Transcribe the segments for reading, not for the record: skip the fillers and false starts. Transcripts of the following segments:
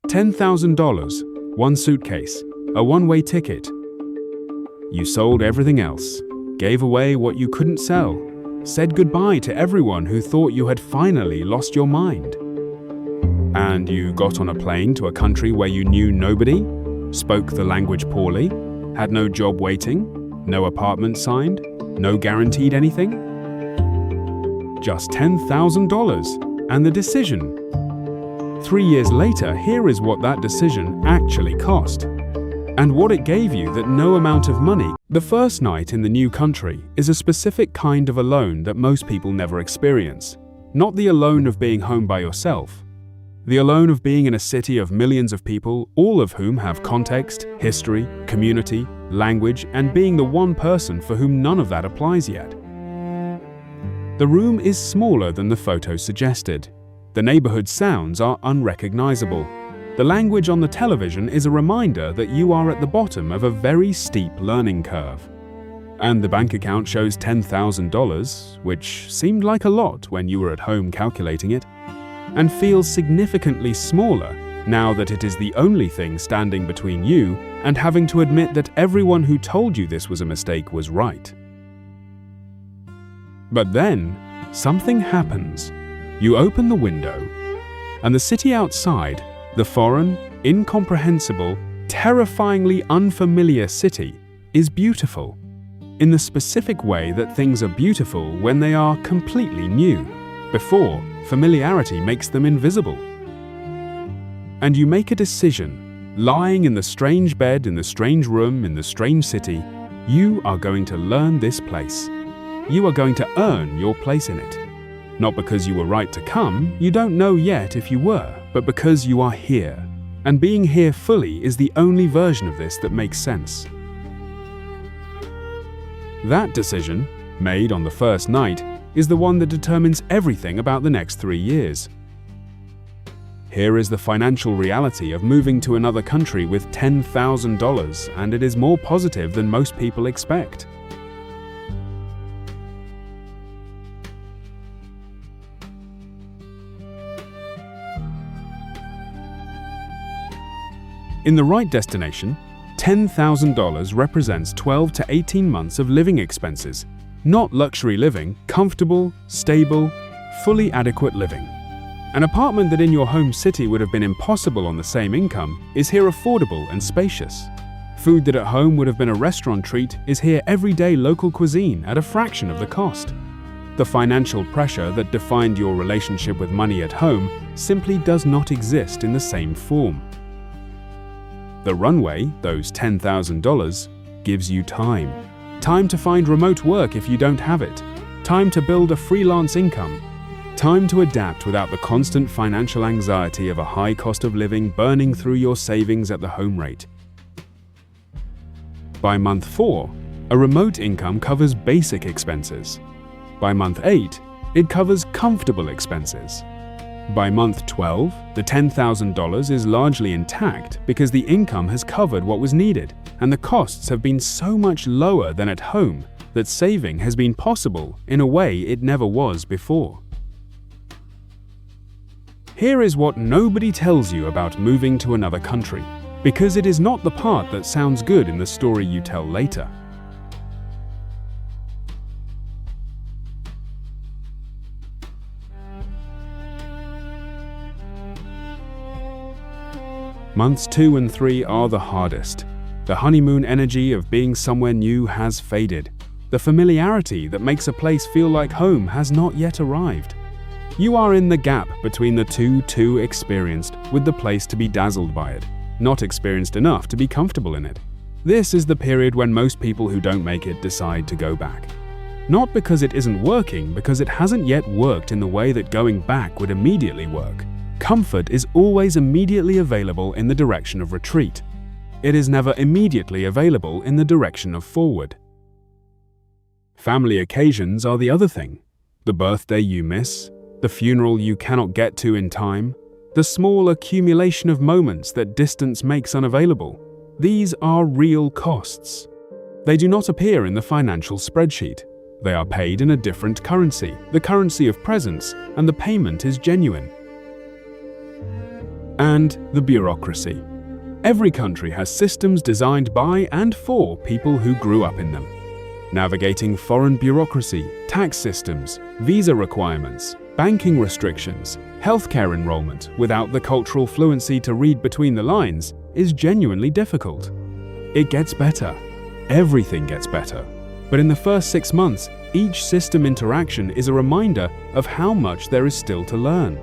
$10,000, one suitcase, a one-way ticket. You sold everything else, gave away what you couldn't sell, said goodbye to everyone who thought you had finally lost your mind. And you got on a plane to a country where you knew nobody, spoke the language poorly, had no job waiting, no apartment signed, no guaranteed anything? Just $10,000 and the decision. 3 years later, here is what that decision actually cost, and what it gave you that no amount of money. The first night in the new country is a specific kind of alone that most people never experience. Not the alone of being home by yourself. The alone of being in a city of millions of people, all of whom have context, history, community, language, and being the one person for whom none of that applies yet. The room is smaller than the photo suggested. The neighborhood sounds are unrecognizable. The language on the television is a reminder that you are at the bottom of a very steep learning curve. And the bank account shows $10,000, which seemed like a lot when you were at home calculating it, and feels significantly smaller now that it is the only thing standing between you and having to admit that everyone who told you this was a mistake was right. But then, something happens. You open the window, and the city outside, the foreign, incomprehensible, terrifyingly unfamiliar city, is beautiful, in the specific way that things are beautiful when they are completely new, before familiarity makes them invisible. And you make a decision, lying in the strange bed in the strange room in the strange city. You are going to learn this place. You are going to earn your place in it. Not because you were right to come, you don't know yet if you were, but because you are here. And being here fully is the only version of this that makes sense. That decision, made on the first night, is the one that determines everything about the next 3 years. Here is the financial reality of moving to another country with $10,000, and it is more positive than most people expect. In the right destination, $10,000 represents 12 to 18 months of living expenses, not luxury living, comfortable, stable, fully adequate living. An apartment that in your home city would have been impossible on the same income is here affordable and spacious. Food that at home would have been a restaurant treat is here everyday local cuisine at a fraction of the cost. The financial pressure that defined your relationship with money at home simply does not exist in the same form. The runway, those $10,000, gives you time. Time to find remote work if you don't have it. Time to build a freelance income. Time to adapt without the constant financial anxiety of a high cost of living burning through your savings at the home rate. By month 4, a remote income covers basic expenses. By month 8, it covers comfortable expenses. By month 12, the $10,000 is largely intact because the income has covered what was needed, and the costs have been so much lower than at home that saving has been possible in a way it never was before. Here is what nobody tells you about moving to another country, because it is not the part that sounds good in the story you tell later. Months 2 and 3 are the hardest. The honeymoon energy of being somewhere new has faded. The familiarity that makes a place feel like home has not yet arrived. You are in the gap between the two too experienced, with the place to be dazzled by it, not experienced enough to be comfortable in it. This is the period when most people who don't make it decide to go back. Not because it isn't working, because it hasn't yet worked in the way that going back would immediately work. Comfort is always immediately available in the direction of retreat. It is never immediately available in the direction of forward. Family occasions are the other thing. The birthday you miss, the funeral you cannot get to in time, the small accumulation of moments that distance makes unavailable. These are real costs. They do not appear in the financial spreadsheet. They are paid in a different currency, the currency of presence, and the payment is genuine. And the bureaucracy. Every country has systems designed by and for people who grew up in them. Navigating foreign bureaucracy, tax systems, visa requirements, banking restrictions, healthcare enrollment without the cultural fluency to read between the lines is genuinely difficult. It gets better. Everything gets better. But in the first 6 months, each system interaction is a reminder of how much there is still to learn.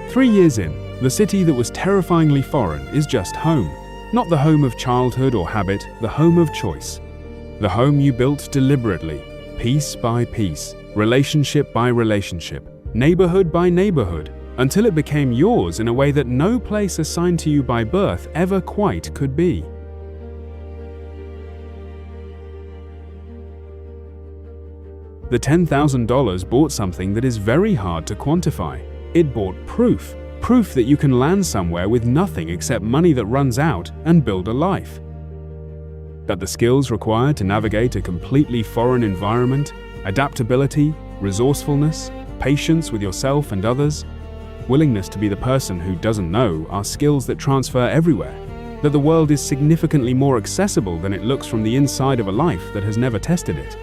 3 years in, the city that was terrifyingly foreign is just home. Not the home of childhood or habit, the home of choice. The home you built deliberately, piece by piece, relationship by relationship, neighborhood by neighborhood, until it became yours in a way that no place assigned to you by birth ever quite could be. The $10,000 bought something that is very hard to quantify. It bought proof that you can land somewhere with nothing except money that runs out and build a life. But the skills required to navigate a completely foreign environment, adaptability, resourcefulness, patience with yourself and others, willingness to be the person who doesn't know are skills that transfer everywhere, that the world is significantly more accessible than it looks from the inside of a life that has never tested it.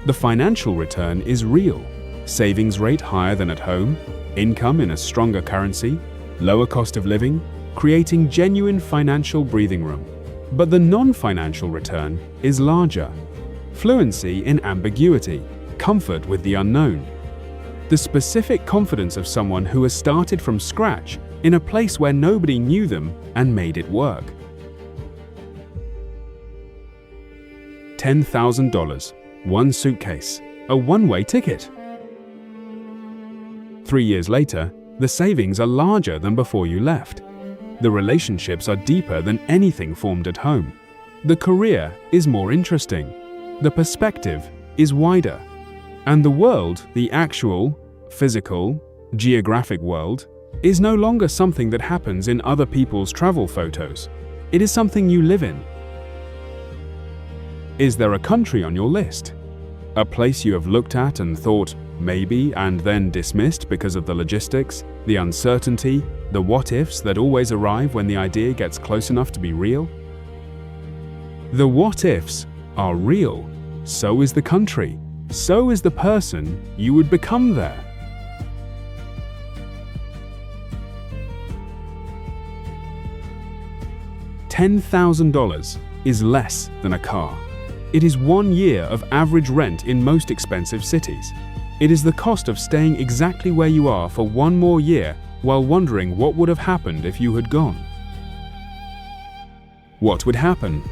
The financial return is real. Savings rate higher than at home, income in a stronger currency, lower cost of living, creating genuine financial breathing room. But the non-financial return is larger. Fluency in ambiguity, comfort with the unknown. The specific confidence of someone who has started from scratch in a place where nobody knew them and made it work. $10,000. One suitcase, a one-way ticket. 3 years later, the savings are larger than before you left. The relationships are deeper than anything formed at home. The career is more interesting. The perspective is wider. And the world, the actual, physical, geographic world, is no longer something that happens in other people's travel photos. It is something you live in. Is there a country on your list? A place you have looked at and thought, maybe, and then dismissed because of the logistics, the uncertainty, the what-ifs that always arrive when the idea gets close enough to be real? The what-ifs are real. So is the country. So is the person you would become there. $10,000 is less than a car. It is 1 year of average rent in most expensive cities. It is the cost of staying exactly where you are for 1 more year while wondering what would have happened if you had gone. What would happen